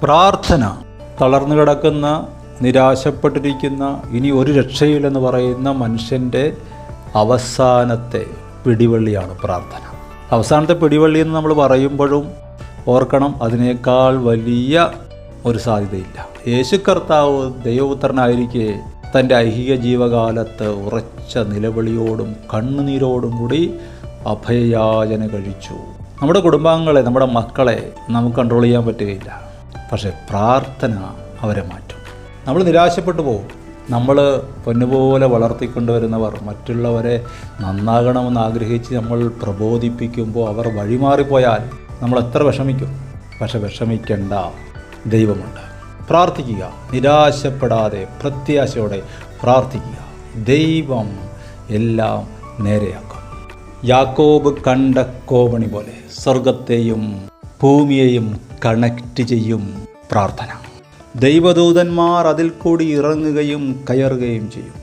പ്രാർത്ഥന. തളർന്നു കിടക്കുന്ന, നിരാശപ്പെട്ടിരിക്കുന്ന, ഇനി ഒരു രക്ഷയില്ലെന്ന് പറയുന്ന മനുഷ്യൻ്റെ അവസാനത്തെ പിടിവള്ളിയാണ് പ്രാർത്ഥന. അവസാനത്തെ പിടിവള്ളി എന്ന് നമ്മൾ പറയുമ്പോഴും ഓർക്കണം, അതിനേക്കാൾ വലിയ ഒരു സാധ്യതയില്ല. യേശു കർത്താവ് ദൈവപുത്രനായിരിക്കെ തൻ്റെ ഐഹിക ജീവകാലത്ത് ഉറച്ച നിലവിളിയോടും കണ്ണുനീരോടും കൂടി അഭയയാചന കഴിച്ചു. നമ്മുടെ കുടുംബാംഗങ്ങളെ, നമ്മുടെ മക്കളെ നമുക്ക് കൺട്രോൾ ചെയ്യാൻ പറ്റുകയില്ല. പക്ഷേ പ്രാർത്ഥന അവരെ മാറ്റും. നമ്മൾ നിരാശപ്പെട്ടു പോകും. നമ്മൾ പൊന്നുപോലെ വളർത്തിക്കൊണ്ടുവരുന്നവർ മറ്റുള്ളവരെ നന്നാകണമെന്ന് ആഗ്രഹിച്ച് നമ്മൾ പ്രബോധിപ്പിക്കുമ്പോൾ അവർ വഴിമാറിപ്പോയാൽ നമ്മൾ എത്ര വിഷമിക്കും. പക്ഷെ വിഷമിക്കേണ്ട, ദൈവമുണ്ട്. പ്രാർത്ഥിക്കുക, നിരാശപ്പെടാതെ പ്രത്യാശയോടെ പ്രാർത്ഥിക്കുക. ദൈവം എല്ലാം നേരെയാക്കും. യാക്കോബ് കണ്ട കോവണി പോലെ സ്വർഗത്തെയും ഭൂമിയെയും കണക്റ്റ് ചെയ്യും പ്രാർത്ഥന. ദൈവദൂതന്മാർ അതിൽ കൂടി ഇറങ്ങുകയും കയറുകയും ചെയ്യും.